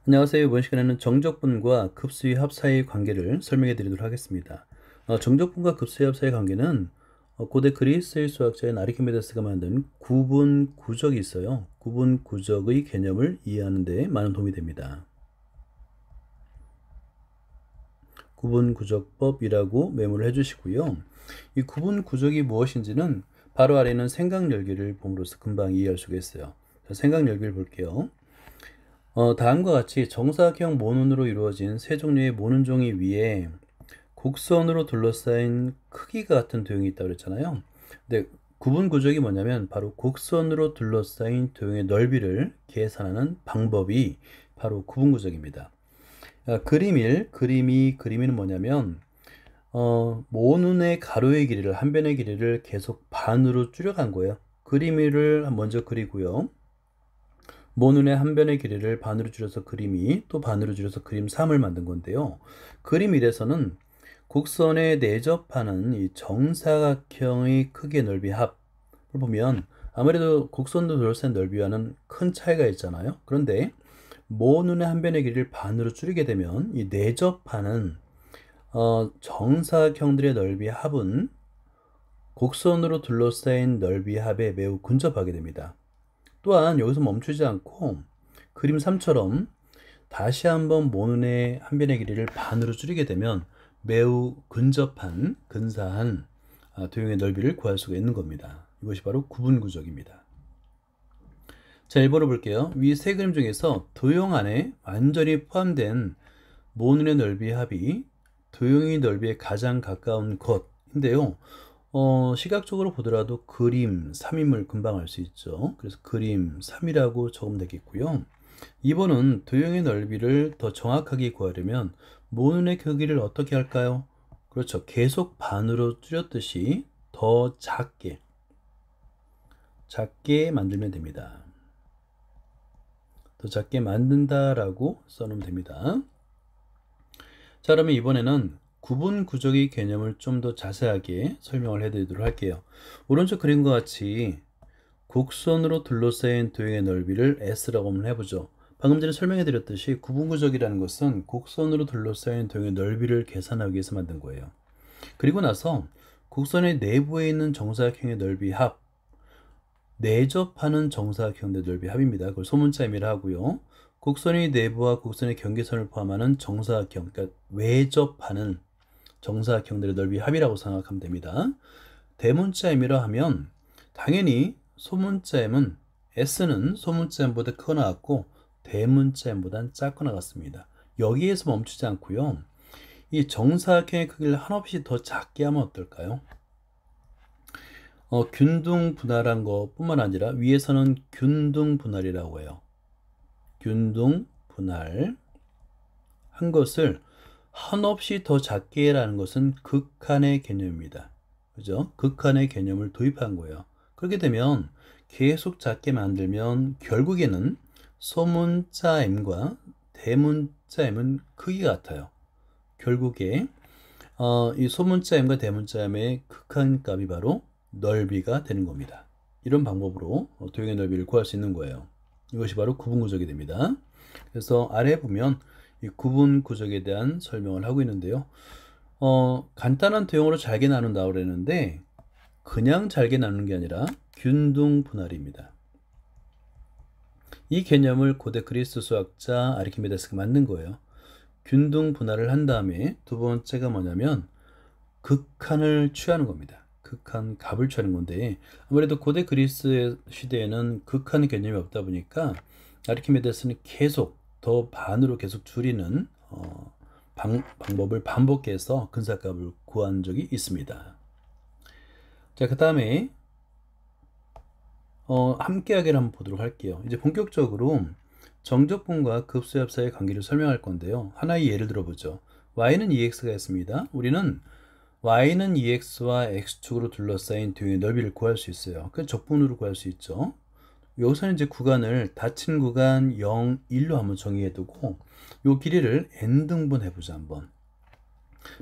안녕하세요. 이번 시간에는 정적분과 급수위합 사이의 관계를 설명해 드리도록 하겠습니다. 정적분과 급수위합 사이의 관계는 고대 그리스의 수학자인 아르키메데스가 만든 구분 구적이 있어요. 구분 구적의 개념을 이해하는 데 많은 도움이 됩니다. 구분 구적법이라고 메모를 해주시고요. 이 구분 구적이 무엇인지는 바로 아래는 생각 열기를 봄으로써 금방 이해할 수가 있어요. 생각 열기를 볼게요. 다음과 같이 정사각형 모눈으로 이루어진 세 종류의 모눈 종이 위에 곡선으로 둘러싸인 크기가 같은 도형이 있다고 그랬잖아요. 근데 구분 구적이 뭐냐면 바로 곡선으로 둘러싸인 도형의 넓이를 계산하는 방법이 바로 구분 구적입니다. 그림 1, 그림 2, 그림 1은 뭐냐면 모눈의 가로의 길이를 한 변의 길이를 계속 반으로 줄여간 거예요. 그림 1을 먼저 그리고요. 모눈의 한 변의 길이를 반으로 줄여서 그림 2, 또 반으로 줄여서 그림 3을 만든 건데요. 그림 1에서는 곡선에 내접하는 이 정사각형의 크기의 넓이 합을 보면 아무래도 곡선도 둘러싼 넓이와는 큰 차이가 있잖아요. 그런데 모눈의 한 변의 길이를 반으로 줄이게 되면 이 내접하는 정사각형들의 넓이 합은 곡선으로 둘러싸인 넓이 합에 매우 근접하게 됩니다. 또한 여기서 멈추지 않고 그림 3처럼 다시 한번 모눈의 한 변의 길이를 반으로 줄이게 되면 매우 근접한 근사한 도형의 넓이를 구할 수가 있는 겁니다. 이것이 바로 구분구적입니다. 자, 1번을 볼게요. 위 세 그림 중에서 도형 안에 완전히 포함된 모눈의 넓이 합이 도형의 넓이에 가장 가까운 것인데요. 시각적으로 보더라도 그림 3임을 금방 알 수 있죠. 그래서 그림 3이라고 적으면 되겠고요. 2번은 도형의 넓이를 더 정확하게 구하려면 모눈의 크기를 어떻게 할까요? 그렇죠. 계속 반으로 줄였듯이 더 작게 만들면 됩니다. 더 작게 만든다라고 써놓으면 됩니다. 자, 그러면 이번에는 구분 구적의 개념을 좀 더 자세하게 설명을 해드리도록 할게요. 오른쪽 그림과 같이 곡선으로 둘러싸인 도형의 넓이를 S라고 한번 해보죠. 방금 전에 설명해 드렸듯이 구분구적이라는 것은 곡선으로 둘러싸인 도형의 넓이를 계산하기 위해서 만든 거예요. 그리고 나서 곡선의 내부에 있는 정사각형의 넓이 합, 내접하는 정사각형의 넓이 합입니다. 그걸 소문자 M이라 하고요. 곡선의 내부와 곡선의 경계선을 포함하는 정사각형, 그러니까 외접하는 정사각형들의 넓이 합이라고 생각하면 됩니다. 대문자 M이라 하면 당연히 소문자 M은 S는 소문자 M보다 크거 나왔고 대문자 M보다는 작거 나갔습니다. 여기에서 멈추지 않고요. 이 정사각형의 크기를 한없이 더 작게 하면 어떨까요? 균등 분할한 것뿐만 아니라 위에서는 균등 분할이라고 해요. 균등 분할 한 것을 한없이 더 작게 라는 것은 극한의 개념입니다. 그죠? 극한의 개념을 도입한 거예요. 그렇게 되면 계속 작게 만들면 결국에는 소문자 M과 대문자 M은 크기가 같아요. 결국에 이 소문자 M과 대문자 M의 극한값이 바로 넓이가 되는 겁니다. 이런 방법으로 도형의 넓이를 구할 수 있는 거예요. 이것이 바로 구분구적이 됩니다. 그래서 아래 보면 이 구분구적에 대한 설명을 하고 있는데요. 간단한 도형으로 잘게 나눈다고 그랬는데 그냥 잘게 나누는 게 아니라 균등 분할입니다. 이 개념을 고대 그리스 수학자 아르키메데스가 만든 거예요. 균등 분할을 한 다음에 두 번째가 뭐냐면 극한을 취하는 겁니다. 극한 값을 취하는 건데 아무래도 고대 그리스 시대에는 극한 개념이 없다 보니까 아르키메데스는 계속 더 반으로 계속 줄이는 방법을 반복해서 근사값을 구한 적이 있습니다. 자, 그 다음에 함께하기를 한번 보도록 할게요. 이제 본격적으로 정적분과 급수합 사이의 관계를 설명할 건데요. 하나의 예를 들어보죠. y는 2x가 있습니다. 우리는 y는 2x와 x축으로 둘러싸인 도형의 넓이를 구할 수 있어요. 그 적분으로 구할 수 있죠. 여기서는 이제 구간을 닫힌 구간 0, 1로 한번 정의해 두고 요 길이를 n등분 해보자 한번.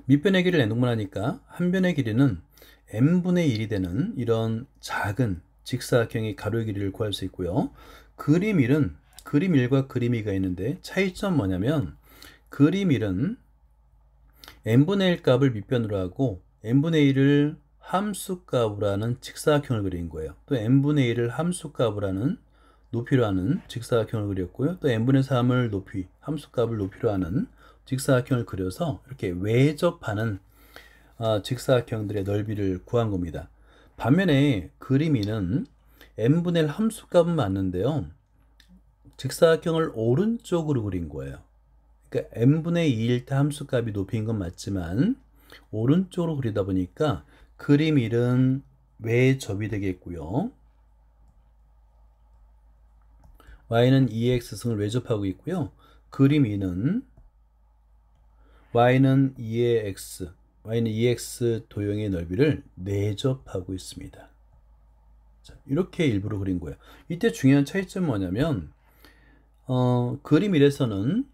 밑변의 길이를 n등분 하니까 한 변의 길이는 n분의 1이 되는 이런 작은 직사각형의 가로의 길이를 구할 수 있고요. 그림 1은 그림 1과 그림 2가 있는데 차이점 뭐냐면 그림 1은 n분의 1 값을 밑변으로 하고 n분의 1을 함수값으로 하는 직사각형을 그린 거예요. 또 n분의 1을 함수값으로 하는 높이로 하는 직사각형을 그렸고요. 또 n분의 3을 높이, 함수값을 높이로 하는 직사각형을 그려서 이렇게 외접하는 직사각형들의 넓이를 구한 겁니다. 반면에 그림 2는 n분의 1 함수값은 맞는데요. 직사각형을 오른쪽으로 그린 거예요. 그러니까 n분의 2일 때 함수값이 높이인 건 맞지만 오른쪽으로 그리다 보니까 그림 1은 외접이 되겠고요. y는 2x승을 외접하고 있고요. 그림 2는 y는 2의 x, y는 2x 도형의 넓이를 내접하고 있습니다. 자, 이렇게 일부러 그린 거예요. 이때 중요한 차이점은 뭐냐면 그림 1에서는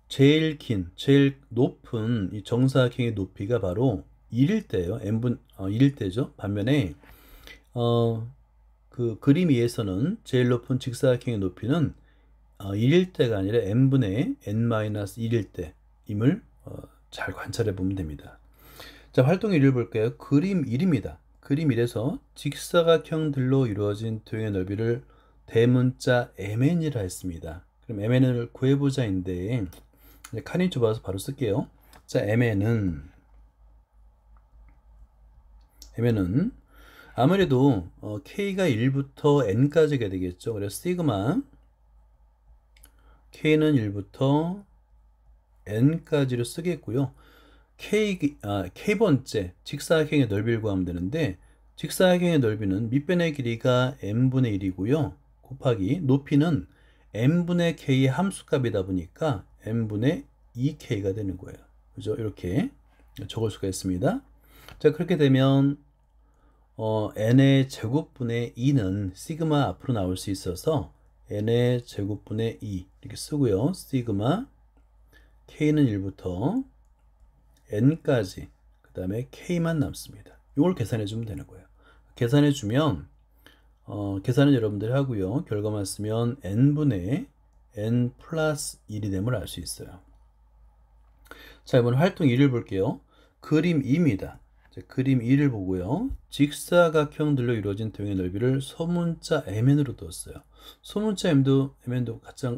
제일 긴, 제일 높은 이 정사각형의 높이가 바로 1일 때예요. n분 1일 때죠. 반면에 그 그림 2에서는 제일 높은 직사각형의 높이는 1일 때가 아니라 n분의 n-1일 때임을 잘 관찰해 보면 됩니다. 자, 활동 1을 볼까요? 그림 1입니다. 그림 1에서 직사각형들로 이루어진 도형의 넓이를 대문자 mn이라 했습니다. 그럼 mn을 구해보자인데 칸이 좁아서 바로 쓸게요. 자, mn은 아무래도 k가 1부터 n까지가 되겠죠. 그래서 시그마 k는 1부터 n까지로 쓰겠고요. k번째 직사각형의 넓이를 구하면 되는데 직사각형의 넓이는 밑변의 길이가 n분의 1이고요. 곱하기 높이는 n분의 k의 함수값이다 보니까 n분의 2k가 되는 거예요. 그죠? 이렇게 적을 수가 있습니다. 자, 그렇게 되면 n의 제곱분의 2는 시그마 앞으로 나올 수 있어서 n의 제곱분의 2 이렇게 쓰고요. 시그마 k는 1부터 n까지 그 다음에 k만 남습니다. 이걸 계산해 주면 되는 거예요. 계산해 주면 계산은 여러분들이 하고요. 결과만 쓰면 n분의 n 플러스 1이 됨을 알 수 있어요. 자, 이번 활동 2를 볼게요. 그림 2입니다. 그림 2를 보고요. 직사각형들로 이루어진 도형의 넓이를 소문자 mn으로 뒀어요. 소문자 mn도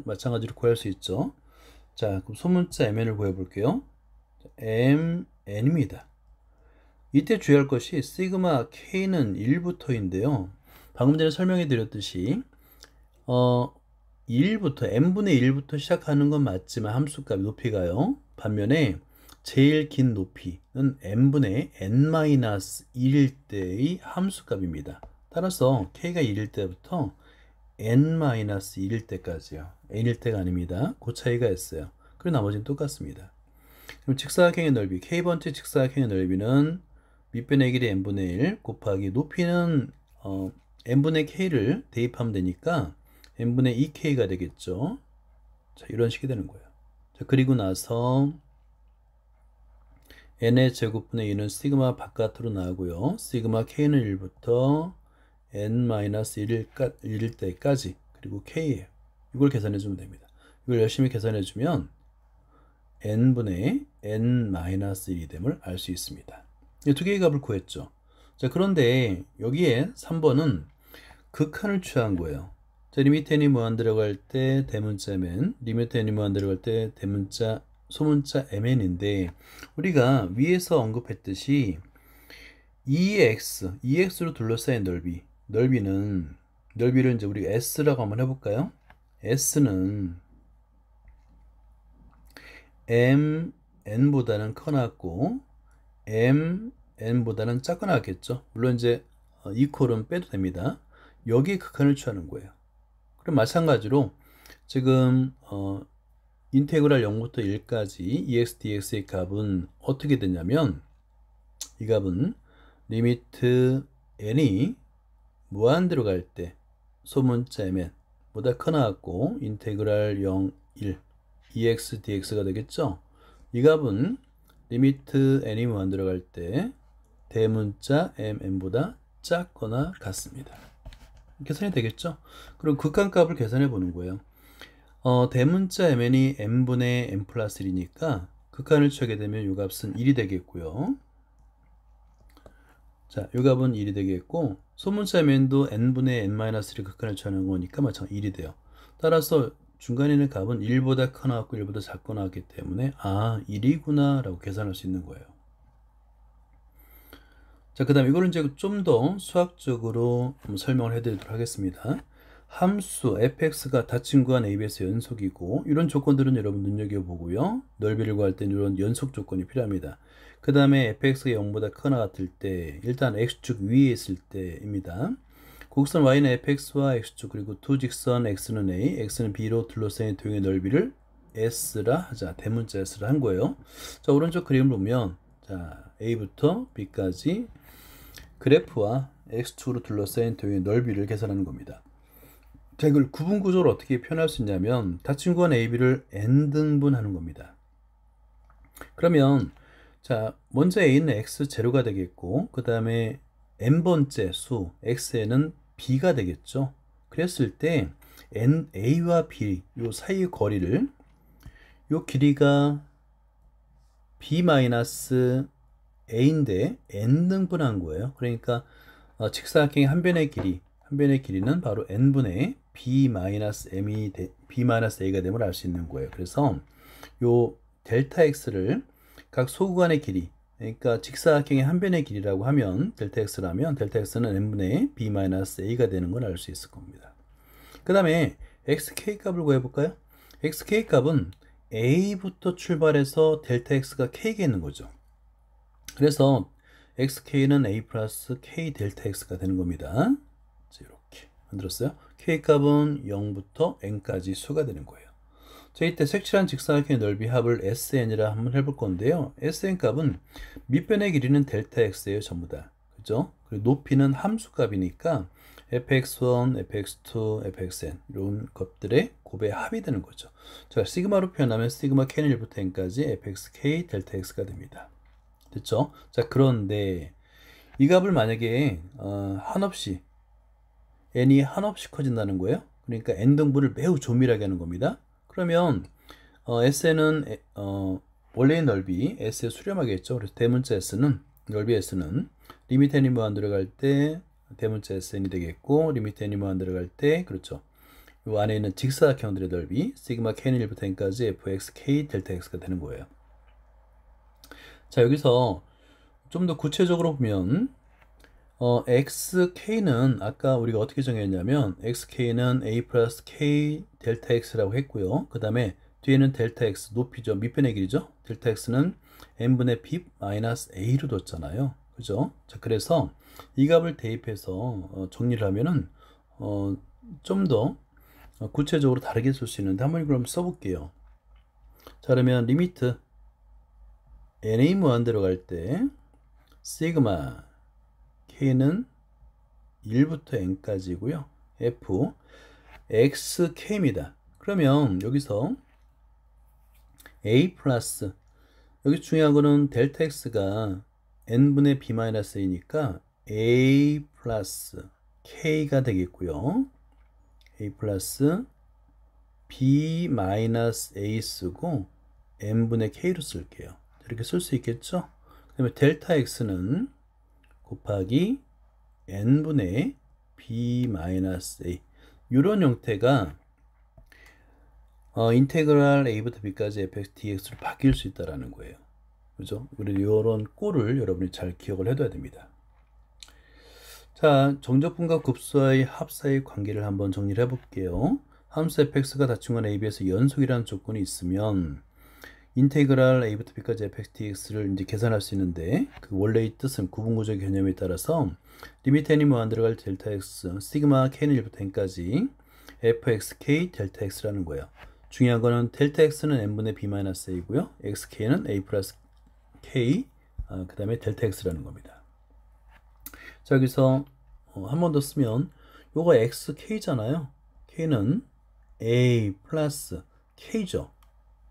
마찬가지로 구할 수 있죠. 자, 그럼 소문자 mn을 구해볼게요. mn입니다. 이때 주의할 것이 시그마 k는 1부터인데요. 방금 전에 설명해 드렸듯이 1부터 n분의 1부터 시작하는 건 맞지만 함수값 높이가요. 반면에 제일 긴 높이는 n분의 n-1일 때의 함수값입니다. 따라서 k가 1일 때부터 n-1일 때까지요. n일 때가 아닙니다. 그 차이가 있어요. 그리고 나머지는 똑같습니다. 그럼 직사각형의 넓이, k번째 직사각형의 넓이는 밑변의 길이 n분의 1 곱하기 높이는 n분의 k를 대입하면 되니까 n분의 2k가 되겠죠. 자, 이런 식이 되는 거예요. 자, 그리고 나서 n의 제곱분의 2는 시그마 바깥으로 나오고요. 시그마 k는 1부터 n-1일 때까지 그리고 k예요. 이걸 계산해 주면 됩니다. 이걸 열심히 계산해 주면 n분의 n-1이 됨을 알 수 있습니다. 이 두 개의 값을 구했죠. 자, 그런데 여기에 3번은 극한을 취한 거예요. 자, 리미트 n이 무한 들어갈 때 대문자 mn, 리미트 n이 무한 들어갈 때 대문자 소문자 mn인데 우리가 위에서 언급했듯이 2x로 둘러싸인 넓이를 이제 우리가 s라고 한번 해볼까요? s는 mn보다는 커놨고 mn보다는 작거나겠죠. 물론 이제 이퀄은 빼도 됩니다. 여기에 극한을 취하는 거예요. 그럼 마찬가지로 지금 인테그랄 0부터 1까지 EX, DX의 값은 어떻게 되냐면 이 값은 리미트 n이 무한대로 갈 때 소문자 mn보다 커나왔고 인테그랄 0, 1 EX, DX가 되겠죠. 이 값은 리미트 n이 무한대로 갈 때 대문자 mn보다 작거나 같습니다. 계산이 되겠죠. 그럼 극한값을 계산해 보는 거예요. 대문자 mn이 n분의 n 플러스 1이니까 극한을 취하게 되면 이 값은 1이 되겠고요. 자, 이 값은 1이 되겠고, 소문자 mn도 n분의 n-1을 극한을 취하는 거니까 마찬가지로 1이 돼요. 따라서 중간에 있는 값은 1보다 커 나왔고 1보다 작고 나왔기 때문에 1이구나 라고 계산할 수 있는 거예요. 자, 그 다음 이거는 이제 좀 더 수학적으로 설명을 해드리도록 하겠습니다. 함수 fx가 닫힌 구간 ab에서 연속이고, 이런 조건들은 여러분 눈여겨보고요. 넓이를 구할 때는 이런 연속 조건이 필요합니다. 그 다음에 fx가 0보다 크거나 같을 때, 일단 x축 위에 있을 때입니다. 곡선 y는 fx와 x축, 그리고 두 직선 x는 a, x는 b로 둘러싸인 도형의 넓이를 s라 하자. 대문자 s라 한 거예요. 자, 오른쪽 그림을 보면, 자, a부터 b까지 그래프와 x축으로 둘러싸인 도형의 넓이를 계산하는 겁니다. 자, 이걸 구분 구조를 어떻게 표현할 수 있냐면, 닫힌 구간 AB를 n등분하는 겁니다. 그러면, 자, 먼저 A는 x0가 되겠고, 그 다음에 n번째 수, x에는 b가 되겠죠. 그랬을 때, A와 B, 요 사이의 거리를, 요 길이가 b-a인데, n등분한 거예요. 그러니까, 직사각형의 한 변의 길이는 바로 n분의 b-a가 됨을 알 수 있는 거예요. 그래서 요 델타 x를 각 소구간의 길이, 그러니까 직사각형의 한 변의 길이라고 하면 델타 x라면 델타 x는 n분의 b-a가 되는 걸 알 수 있을 겁니다. 그 다음에 xk 값을 구해볼까요? xk 값은 a부터 출발해서 델타 x가 k가 있는 거죠. 그래서 xk는 a 플러스 k 델타 x가 되는 겁니다. 이렇게 만들었어요. k값은 0부터 n까지 수가 되는 거예요. 자, 이때 색칠한 직사각형의 넓이 합을 SN이라 한번 해볼 건데요. SN 값은 밑변의 길이는 델타 x예요, 전부 다. 그죠? 그리고 높이는 함수값이니까 fx1, fx2, fxn 이런 것들의 곱의 합이 되는 거죠. 자, 시그마로 표현하면 시그마 k는 1부터 n까지 fxk 델타 x가 됩니다. 됐죠? 자, 그런데 이 값을 만약에 한없이 n이 한없이 커진다는 거예요. 그러니까 n등분을 매우 조밀하게 하는 겁니다. 그러면 SN은 원래의 넓이 S에 수렴하겠죠. 그래서 대문자 S는 넓이 S는 리미트 n이 무한 들어갈 때 대문자 SN이 되겠고, 리미트 n이 무한 들어갈 때 그렇죠. 이 안에 있는 직사각형들의 넓이 시그마 k는 1부터 n까지 fxk 델타 x가 되는 거예요. 자, 여기서 좀 더 구체적으로 보면 xk는 아까 우리가 어떻게 정했냐면 xk는 a 플러스 k 델타 x라고 했고요. 그 다음에 뒤에는 델타 x 높이죠. 밑변의 길이죠. 델타 x는 n분의 b 마이너스 a로 뒀잖아요. 그죠? 자, 그래서 이 값을 대입해서 정리를 하면은 좀 더 구체적으로 다르게 쓸 수 있는데 한번 그럼 써볼게요. 자, 그러면 리미트 n이 무한 들어갈 때 시그마 k는 1부터 n까지고요. f xk입니다. 그러면 여기서 a 플러스, 여기 중요한 거는 델타 x가 n분의 b-a니까 a 플러스 k가 되겠고요. a 플러스 b-a 쓰고 n분의 k로 쓸게요. 이렇게 쓸 수 있겠죠? 그 다음에 델타 x는 곱하기 n분의 b-a, 이런 형태가 인테그랄 a부터 b까지 fx dx로 바뀔 수 있다는 거예요. 그죠? 그리고 이런 꼴을 여러분이 잘 기억을 해둬야 됩니다. 자, 정적분과 급수와의 합사의 관계를 한번 정리를 해볼게요. 함수 fx가 닫힌 건 ab에서 연속이라는 조건이 있으면 인테그랄 a부터 b까지 fx dx를 이제 계산할 수 있는데, 그 원래의 뜻은 구분구조 개념에 따라서 리미트 n이 무한 들어갈 델타 x 시그마 k는 1부터 n까지 fxk 델타 x라는 거예요. 중요한 거는 델타 x는 n분의 b-a이고요. xk는 a 플러스 k, 그 다음에 델타 x라는 겁니다. 자, 여기서 한 번 더 쓰면 요거 xk잖아요. k는 a 플러스 k죠.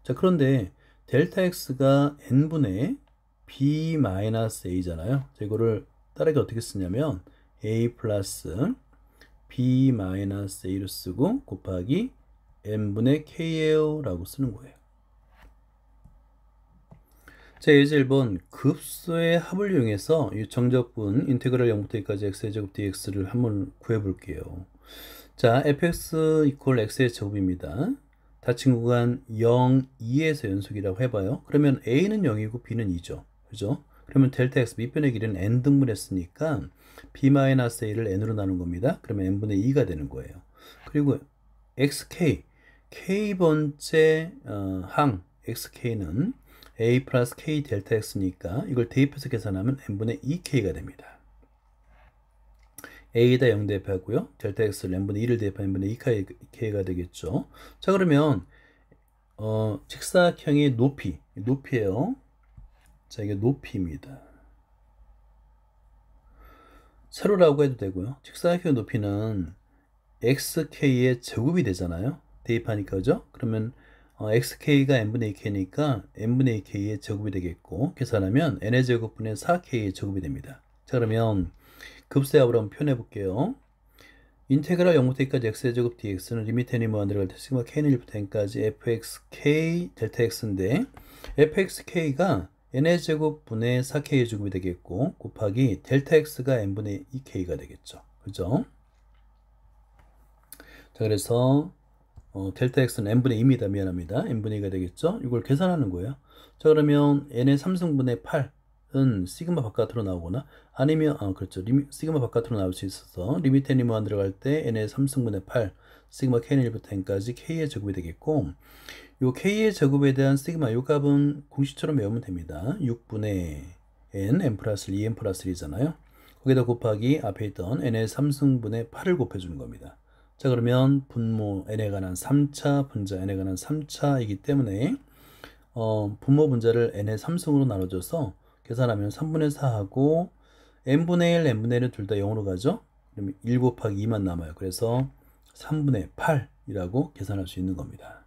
자, 그런데 델타 x가 n분의 b-a잖아요. 자, 이거를 따르게 어떻게 쓰냐면 a 플러스 b-a로 쓰고 곱하기 n분의 k예요 라고 쓰는 거예요. 자, 예제 1번 급수의 합을 이용해서 이 정적분 인테그랄 0부터 2까지 x의 제곱 dx를 한번 구해볼게요. 자, fx 이퀄 x의 제곱입니다. 닫힌 구간 0, 2에서 연속이라고 해봐요. 그러면 a는 0이고 b는 2죠. 그죠? 그러면 델타 x 밑변의 길이는 n 등분했으니까 b-a를 n으로 나눈 겁니다. 그러면 n분의 2가 되는 거예요. 그리고 xk, k번째 항 xk는 a 플러스 k 델타 x니까 이걸 대입해서 계산하면 n분의 2k가 됩니다. a에다 0 대입하고요. 델타 x를 n분의 2를 대입하면 n분의 2k가 되겠죠. 자, 그러면 직사각형의 높이에요. 자, 이게 높이입니다. 세로라고 해도 되고요. 직사각형의 높이는 xk의 제곱이 되잖아요. 대입하니까, 그죠? 그러면 xk가 n분의 2k니까 n분의 2k의 제곱이 되겠고, 계산하면 n의 제곱분의 4k의 제곱이 됩니다. 자, 그러면 급수의 합을 한번 표현해 볼게요. 인테그랄 0부터 2까지 x의 제곱 dx는 리미트 n이 무한 들어갈 때 시그마 k는 1부터 n까지 fxk 델타 x인데, fxk가 n의 제곱분의 4k의 제곱이 되겠고, 곱하기 델타 x가 n분의 2k가 되겠죠. 그죠? 자, 그래서 델타 x는 n분의 2입니다. 미안합니다. n분의 2가 되겠죠? 이걸 계산하는 거예요. 자, 그러면 n의 3승분의 8은 시그마 바깥으로 나오거나, 아니면 그렇죠. 시그마 바깥으로 나올 수 있어서 리미트 n이 무한 들어갈 때 n의 3승분의 8 시그마 k는 1부터 n까지 k의 제곱이 되겠고, 요 k의 제곱에 대한 시그마 요 값은 공식처럼 외우면 됩니다. 6분의 n 플러스 2n 플러스 1이잖아요. 거기다 곱하기 앞에 있던 n의 3승분의 8을 곱해주는 겁니다. 자, 그러면 분모 n에 관한 3차, 분자 n에 관한 3차이기 때문에 분모 분자를 n의 3승으로 나눠줘서 계산하면 3분의 4하고 n분의 1, n분의 1은 둘 다 0으로 가죠. 그러면 1 곱하기 2만 남아요. 그래서 3분의 8이라고 계산할 수 있는 겁니다.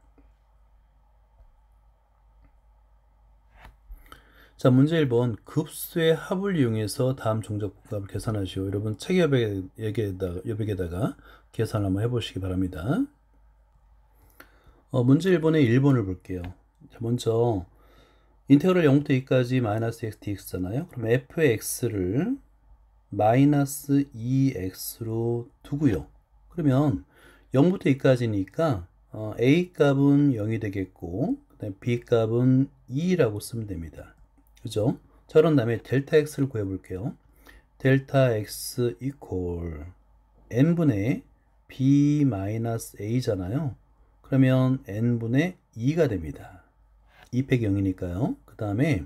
자, 문제 1번 급수의 합을 이용해서 다음 정적분값을 계산하시오. 여러분 책 여백에다가 계산을 한번 해보시기 바랍니다. 문제 1번의 1번을 볼게요. 자, 먼저 인테그랄 0부터 2까지 마이너스 x dx잖아요. 그럼 fx를 마이너스 2x로 두고요. 그러면 0부터 2까지니까 a 값은 0이 되겠고, 그다음에 b 값은 2라고 쓰면 됩니다. 그죠? 자, 그런 다음에 델타 x를 구해볼게요. 델타 x 이퀄 n분의 b 마이너스 a잖아요. 그러면 n분의 2가 됩니다. 2 팩 0이니까요. 그 다음에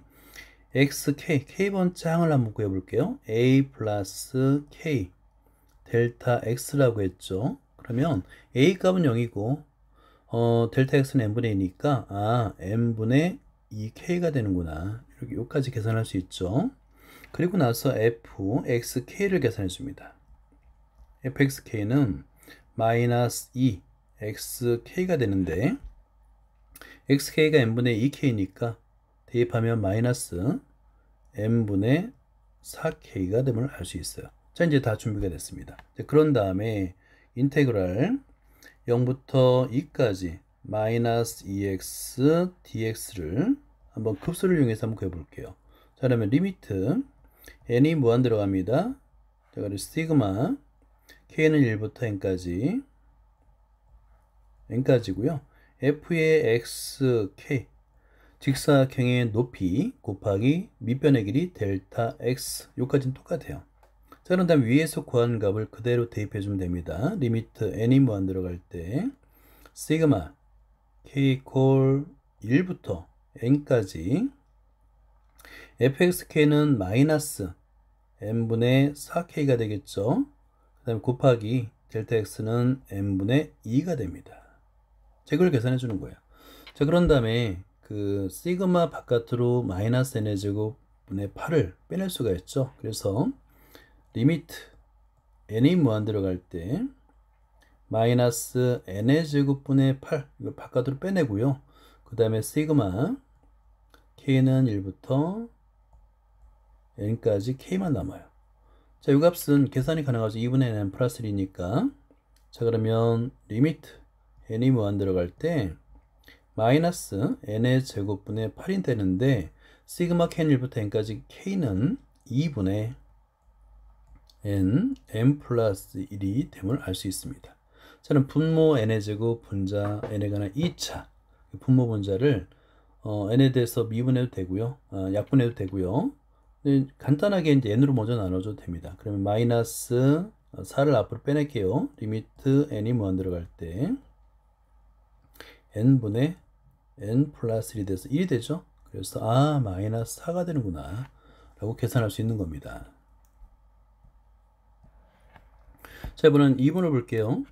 k번째 항을 한번 구해볼게요. a 플러스 k 델타 x라고 했죠. 그러면 a 값은 0이고 델타 x는 n분의 2니까 n분의 2k가 되는구나. 이렇게 여기까지 계산할 수 있죠. 그리고 나서 fxk를 계산해 줍니다. fxk는 마이너스 2xk가 되는데, xk가 n분의 2k니까 대입하면 마이너스 n분의 4k가 됨을 알 수 있어요. 자, 이제 다 준비가 됐습니다. 그런 다음에 인테그랄 0부터 2까지 마이너스 2x dx를 한번 급수를 이용해서 한번 구해볼게요. 자, 그러면 리미트 n이 무한 들어갑니다. 자, 그리고 시그마 k는 1부터 n까지고요. f의 xk 직사각형의 높이 곱하기 밑변의 길이 델타 x, 요까지는 똑같아요. 자, 그런 다음 위에서 구한 값을 그대로 대입해 주면 됩니다. 리미트 n이 무한 들어갈 때 시그마 k 이퀄 1부터 n까지 fxk는 마이너스 n분의 4k가 되겠죠. 그 다음에 곱하기 델타 x는 n분의 2가 됩니다. 자, 이걸 계산해 주는 거예요. 자, 그런 다음에 그 시그마 바깥으로 마이너스 n의 제곱분의 8을 빼낼 수가 있죠. 그래서 리미트 n이 무한 들어갈 때 마이너스 n의 제곱분의 8 이걸 바깥으로 빼내고요. 그 다음에 시그마 k는 1부터 n까지 k만 남아요. 자, 이 값은 계산이 가능하죠. 2분의 n 플러스 1이니까. 자, 그러면 리미트 n이 무한 들어갈 때 마이너스 n의 제곱분의 8이 되는데 시그마 k는 1부터 n까지 k는 2분의 n 플러스 1이 됨을 알 수 있습니다. 저는 분모 n의 제곱 분자 n에 관한 2차 분모 분자를 n에 대해서 미분해도 되고요. 약분해도 되고요. 간단하게 이제 n으로 먼저 나눠줘도 됩니다. 그러면 마이너스 4를 앞으로 빼낼게요. 리미트 n이 무한 들어갈 때 n분의 n 플러스 1이 돼서 1이 되죠. 그래서 마이너스 4가 되는구나 라고 계산할 수 있는 겁니다. 자, 이번엔 2번을 볼게요.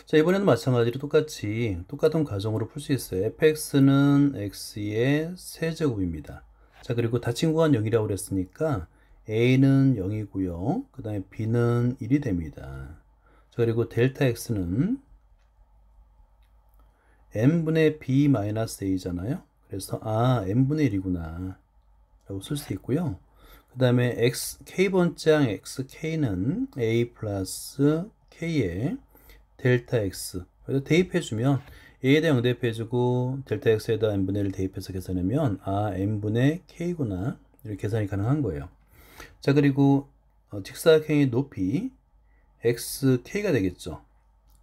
자, 이번에는 마찬가지로 똑같은 과정으로 풀 수 있어요. fx는 x의 세제곱입니다. 자, 그리고 닫힌 구간 0이라고 그랬으니까 a는 0이고요. 그 다음에 b는 1이 됩니다. 자, 그리고 델타 x는 n분의 b 마이너스 a잖아요. 그래서 n분의 1이구나 라고 쓸 수 있고요. 그 다음에 k번째 xk는 a 플러스 k의 델타 x 그래서 대입해주면 a에다 0 대입해주고 델타 x에다 n분의 1을 대입해서 계산하면 n분의 k구나 이렇게 계산이 가능한 거예요. 자, 그리고 직사각형의 높이 xk가 되겠죠.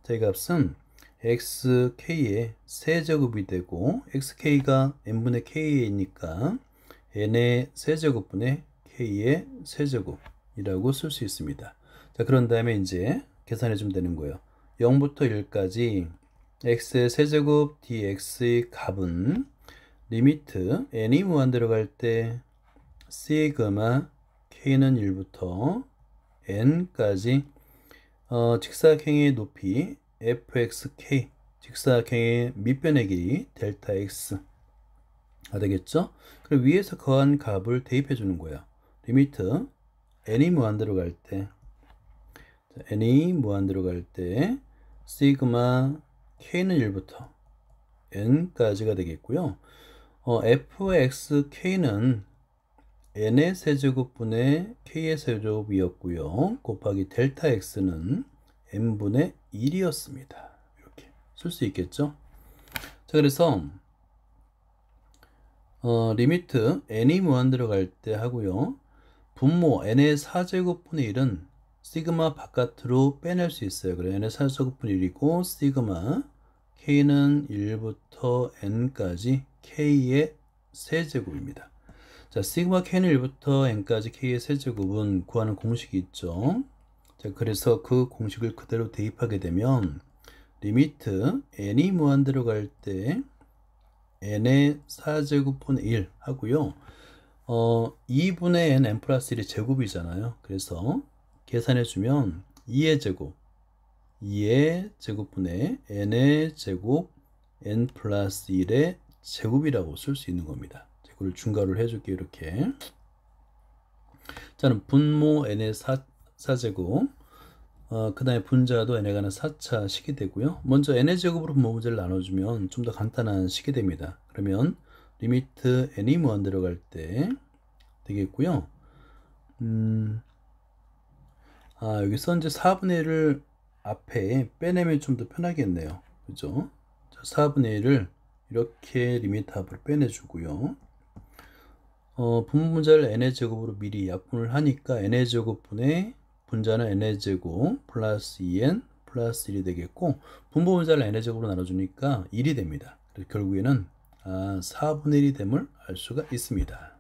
자, 이 값은 xk의 세제곱이 되고 xk가 n분의 k이니까 n의 세제곱분의 k의 세제곱이라고 쓸 수 있습니다. 자, 그런 다음에 이제 계산해 주면 되는 거예요. 0부터 1까지 x의 세제곱 dx의 값은 리미트 n이 무한 들어갈 때 시그마 k는 1부터 n까지 직사각형의 높이 fxk 직사각형의 밑변의 길이 델타 x가 되겠죠. 그리고 위에서 거한 값을 대입해 주는 거예요. 리미트 n이 무한 들어갈 때 시그마 k는 1부터 n까지가 되겠고요. fxk는 n의 세제곱분의 k의 세제곱이었고요. 곱하기 델타 x는 n분의 1이었습니다. 이렇게 쓸 수 있겠죠. 자, 그래서 리미트 n이 무한 들어갈 때 하고요. 분모 n의 4제곱분의 1은 시그마 바깥으로 빼낼 수 있어요. 그래서 n의 4제곱분의 1이고 시그마 k는 1부터 n까지 k의 세제곱입니다. 자, 시그마 k는 1부터 n까지 k의 세제곱은 구하는 공식이 있죠. 자, 그래서 그 공식을 그대로 대입하게 되면 리미트 n이 무한 들어갈 때 n의 4제곱분의 1 하고요. 2분의 n 플러스 1이 제곱이잖아요. 그래서 계산해주면 2의 제곱분의 n의 제곱 n 플러스 1의 제곱이라고 쓸 수 있는 겁니다. 이걸 중괄호를 해줄게요. 이렇게. 자는 분모 n의 4제곱 그 다음에 분자도 n에 관한 4차 식이 되고요. 먼저 n의 제곱으로 분모 문제를 나눠주면 좀 더 간단한 식이 됩니다. 그러면 리미트 n이 무한 들어갈 때 되겠고요. 여기서 이제 4분의 1을 앞에 빼내면 좀 더 편하겠네요. 그죠? 자, 4분의 1을 이렇게 리미트 앞으로 빼내주고요. 분모 분자를 n의 제곱으로 미리 약분을 하니까 n의 제곱분의 분자는 n의 제곱 플러스 2n 플러스 1이 되겠고 분모 분자를 n의 제곱으로 나눠주니까 1이 됩니다. 그래서 결국에는 4분의 1이 됨을 알 수가 있습니다.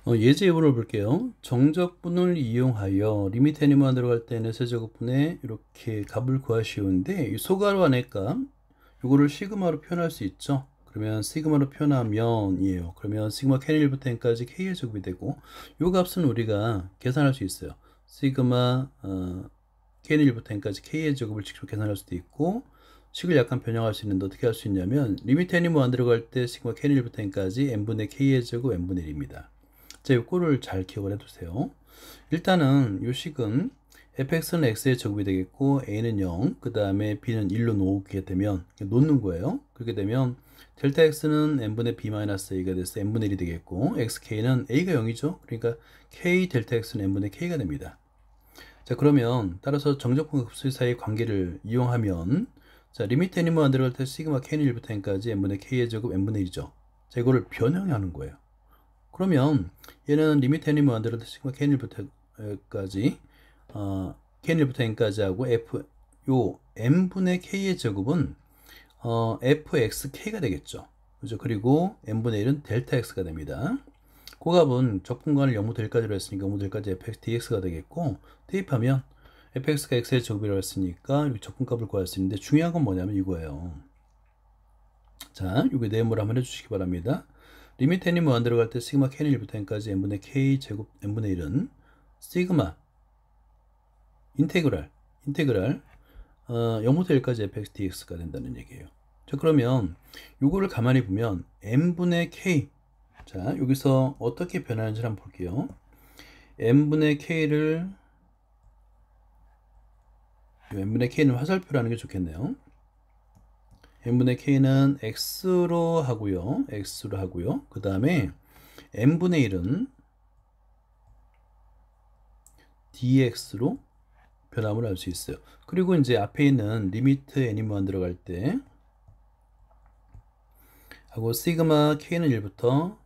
예제 2번을 볼게요. 정적분을 이용하여 리미트 n이 무한 들어갈 때 n의 세제곱분의 이렇게 값을 구하시오는데 이 소괄호 안의 값 이거를 시그마로 표현할 수 있죠. 그러면 시그마로 표현하면 그러면 시그마 k는 1부터 n까지 k의 제곱이 되고 이 값은 우리가 계산할 수 있어요. 시그마 k는 1부터 n까지 k의 제곱을 직접 계산할 수도 있고 식을 약간 변형할 수 있는데 어떻게 할 수 있냐면 리미트 n이 무한 들어갈 때 시그마 k는 1부터 n까지 n분의 k의 제곱 n분의 1입니다. 자, 이 꼴을 잘 기억을 해두세요. 일단은 이 식은 fx는 x의 제곱이 되겠고 a는 0, 그 다음에 b는 1로 놓게 되면 놓는 거예요. 그렇게 되면 델타 x는 n분의 b-a가 돼서 n분의 1이 되겠고 xk는 a가 0이죠. 그러니까 k 델타 x는 n분의 k가 됩니다. 자, 자, 그러면 따라서 정적분과 급수 사이의 관계를 이용하면 자, 리미트 n이 무한 들어갈 때 시그마 k는 1부터 n까지 n분의 k의 제곱 n분의 1이죠. 자, 이거를 변형하는 거예요. 그러면 얘는 리미트 n이 무한 들어갈 때 시그마 k는 1부터까지 k는 1부터 n까지 하고 f 요 n분의 k의 제곱은 fxk가 되겠죠. 그죠? 그리고 n분의 1은 델타 x가 됩니다. 그 값은 적분간을 0부터 1까지로 했으니까 0부터 1까지 fx dx가 되겠고, 대입하면 fx가 x의 제곱이라고 했으니까 이렇게 적분값을 구할 수 있는데, 중요한 건 뭐냐면 이거예요. 자, 이게 네모를 한번 해주시기 바랍니다. 리미트 n이 무한 들어갈 때 시그마 k는 1부터 n까지 n분의 k 제곱 n분의 1은 시그마 인테그랄 0부터 1까지 fx dx가 된다는 얘기예요. 자, 그러면 이거를 가만히 보면 n분의 k, 자, 여기서 어떻게 변하는지 한번 볼게요. n분의 k를 n분의 k는 화살표로 하는 게 좋겠네요. n분의 k는 x로 하고요. 그 다음에 n분의 1은 dx로 변함을 알 수 있어요. 그리고 이제 앞에 있는 리미트 n이 무한 들어갈 때 하고 시그마 k는 1부터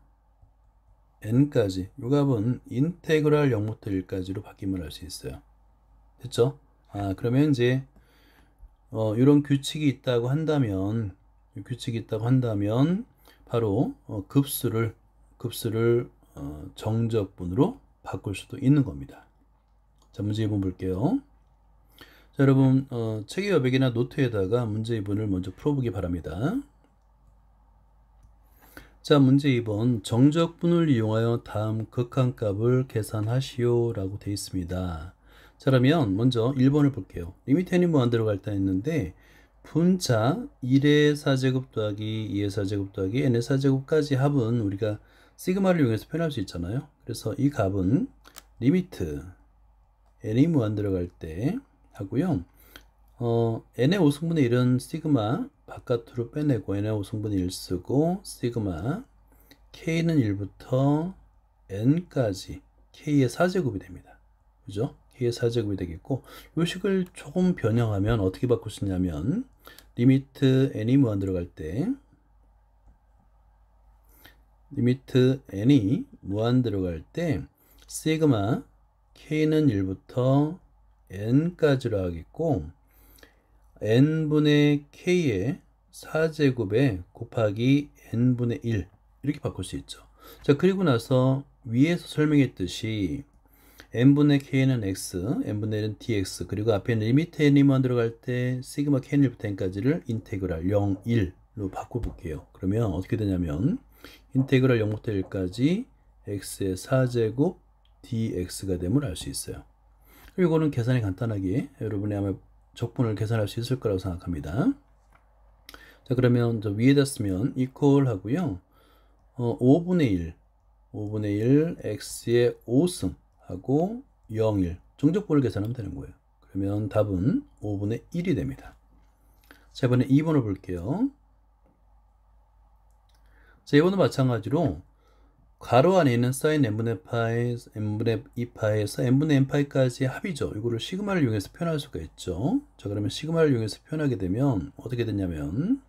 n까지 이 값은 인테그랄 0부터 1까지로 바뀜을 알 수 있어요. 됐죠? 그러면 이제 이런 규칙이 있다고 한다면 바로 급수를 정적분으로 바꿀 수도 있는 겁니다. 자, 문제 2번 볼게요. 자, 여러분 책의 여백이나 노트에다가 문제 2번을 먼저 풀어보기 바랍니다. 자, 문제 2번 정적분을 이용하여 다음 극한값을 계산하시오 라고 되어 있습니다. 자, 그러면 먼저 1번을 볼게요. 리미트 n이 무한 들어갈 때 했는데 분자 1의 4제곱 더하기 2의 4제곱 더하기 n의 4제곱까지 합은 우리가 시그마를 이용해서 표현할 수 있잖아요. 그래서 이 값은 리미트 n이 무한 들어갈 때 하고요. n의 5승분의 1은 시그마 바깥으로 빼내고 n의 5승분의 1 쓰고 시그마 k는 1부터 n까지 k의 4제곱이 됩니다. 그죠? k의 4제곱이 되겠고, 이 식을 조금 변형하면 어떻게 바꿀 수 있냐면 리미트 n이 무한 들어갈 때 시그마 k는 1부터 n까지로 하겠고, n분의 k의 4제곱에 곱하기 n분의 1 이렇게 바꿀 수 있죠. 자, 그리고 나서 위에서 설명했듯이 n분의 k는 x, n분의 1은 dx, 그리고 앞에 있는 리미트 n이만 들어갈 때 시그마 k는 1부터 n까지를 인테그랄 0, 1로 바꿔볼게요. 그러면 어떻게 되냐면 인테그랄 0부터 1까지 x의 4제곱 dx가 됨을 알 수 있어요. 그리고 이거는 계산이 간단하게 여러분이 아마 적분을 계산할 수 있을 거라고 생각합니다. 자, 그러면 저 위에다 쓰면 이퀄 하고요. 5분의 1 x의 5승 하고 0, 1 정적분을 계산하면 되는 거예요. 그러면 답은 5분의 1이 됩니다. 자, 이번에 2번을 볼게요. 자, 이번도 마찬가지로 가로 안에 있는 사인 n분의 파이, n분의 2파이에서 n분의 n파이까지 합이죠. 이거를 시그마를 이용해서 표현할 수가 있죠. 자, 그러면 시그마를 이용해서 표현하게 되면 어떻게 되냐면,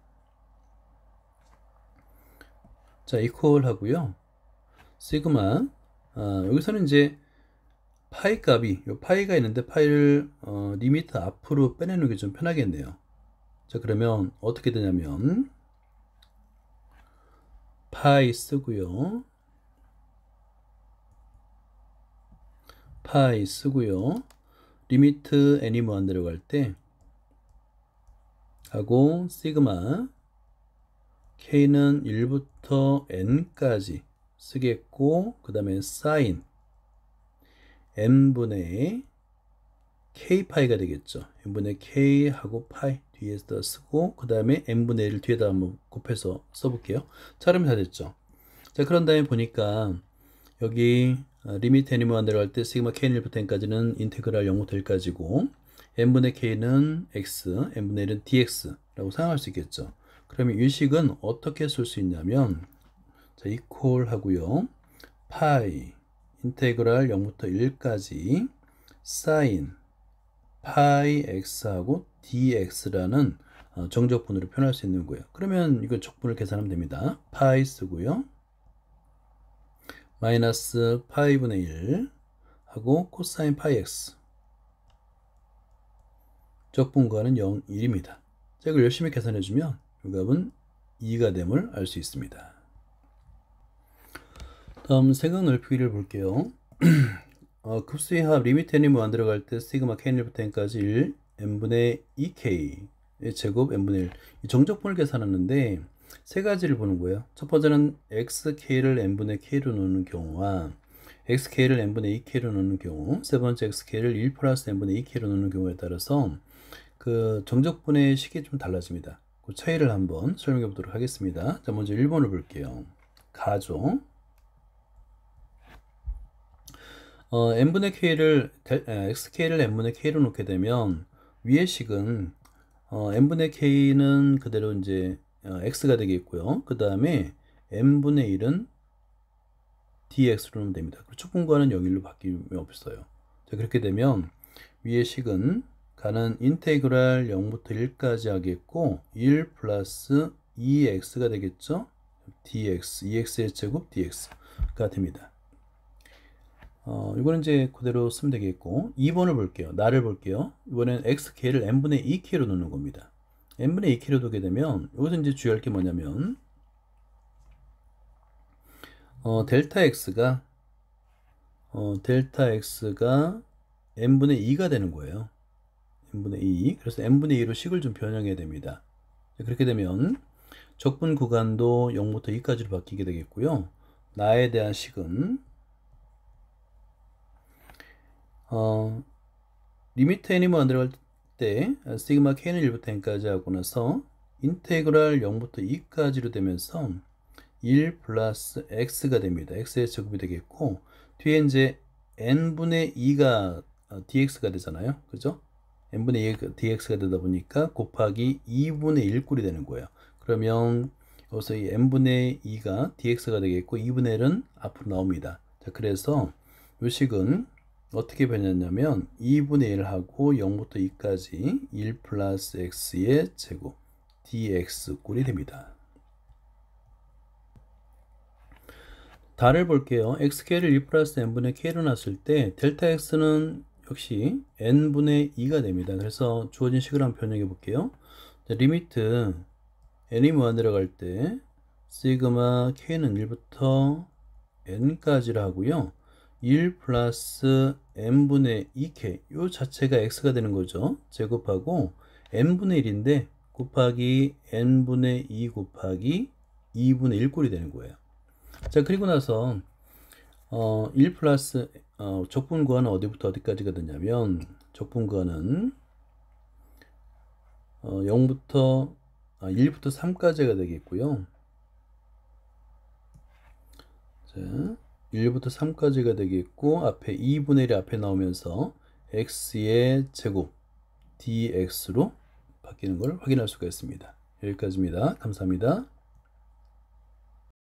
자, 이퀄 하고요. 시그마, 여기서는 이제 파이 값이, 요 파이가 있는데 파이를 리미트 앞으로 빼내는 게 좀 편하겠네요. 자, 그러면 어떻게 되냐면 파이 쓰고요. 리미트 n이 무한 들어갈 때 하고 시그마 k는 1부터 n까지 쓰겠고, 그 다음에 사인 n분의 k파이가 되겠죠. n분의 k 하고 파이 뒤에다 쓰고, 그 다음에 n분의 1을 뒤에다 한번 곱해서 써볼게요. 자, 그러면 다 됐죠. 자, 그런 다음에 보니까 여기 리미트 n이 무한 들어갈 때 시그마 k는 1부터 n까지는 인테그랄 0부터 1까지고 n분의 k는 x, n분의 1은 dx라고 사용할 수 있겠죠. 그러면 이 식은 어떻게 쓸 수 있냐면, 자, 이퀄 하고요. 파이 인테그랄 0부터 1까지 사인 파이 x하고 dx라는 정적분으로 표현할 수 있는 거예요. 그러면 이거 적분을 계산하면 됩니다. 파이 쓰고요. 마이너스 파이분의 1 하고 코사인 파이 x. 적분과는 0, 1입니다. 자, 이걸 열심히 계산해주면 이 값은 2가 됨을 알 수 있습니다. 다음 생각 넓히기를 볼게요. 급수의 합 리미트 n이 무한 들어갈 때 시그마 k1부터 n까지 1 n분의 2k 제곱 n분의 1 이 정적분을 계산하는데 세 가지를 보는 거예요. 첫 번째는 xk를 n분의 k로 놓는 경우와 xk를 n분의 2k로 놓는 경우, 세 번째 xk를 1 플러스 n분의 2k로 놓는 경우에 따라서 그 정적분의 식이 좀 달라집니다. 그 차이를 한번 설명해 보도록 하겠습니다. 자, 먼저 1번을 볼게요. 가죠. n분의 k를 xk를 n분의 k로 놓게 되면 위의 식은 n분의 k는 그대로 이제 x가 되겠고요. 그 다음에 n분의 1은 dx로 놓으면 됩니다. 촉분과는 0일로 바뀜이 없어요. 자, 그렇게 되면 위의 식은 가는 인테그랄 0부터 1까지 하겠고 1 플러스 2x가 되겠죠. dx, 2x의 제곱 dx가 됩니다. 이거는 이제 그대로 쓰면 되겠고 2번을 볼게요. 나를 볼게요. 이번엔 xk를 n분의 2k로 놓는 겁니다. n분의 2k로 두게 되면 여기서 이제 주의할 게 뭐냐면 델타 x가 n분의 2가 되는 거예요. n분의 2. 그래서 n분의 2로 식을 좀 변형해야 됩니다. 그렇게 되면 적분 구간도 0부터 2까지로 바뀌게 되겠고요. 나에 대한 식은 리미트 n이 뭐 안 들어갈 때 시그마 k는 1부터 n까지 하고 나서 인테그랄 0부터 2까지로 되면서 1 플러스 x가 됩니다. x의 제곱이 되겠고 뒤에 이제 n분의 2가 dx가 되잖아요. 그죠? n분의 2가 dx가 되다 보니까 곱하기 2분의 1꼴이 되는 거예요. 그러면 여기서 이 n분의 2가 dx가 되겠고 2분의 1은 앞으로 나옵니다. 자, 그래서 이 식은 어떻게 변했냐면 2분의 1하고 0부터 2까지 1 플러스 x의 제곱 dx 꼴이 됩니다. 다를 볼게요. xk를 1 플러스 n분의 k로 놨을 때 델타 x는 역시 n분의 2가 됩니다. 그래서 주어진 식을 한번 변형해 볼게요. 자, 리미트 n이 무한 들어갈 때 시그마 k는 1부터 n까지를 하고요. 1 플러스 n분의 2k 이 자체가 x가 되는 거죠. 제곱하고 n분의 1인데 곱하기 n분의 2 곱하기 2분의 1 꼴이 되는 거예요. 자, 그리고 나서 1 플러스 적분구간은 어디부터 어디까지가 되냐면 적분구간은 1부터 3까지가 되겠고요. 자, 1부터 3까지가 되겠고 앞에 2분의 1이 앞에 나오면서 x의 제곱 dx로 바뀌는 걸 확인할 수가 있습니다. 여기까지입니다. 감사합니다.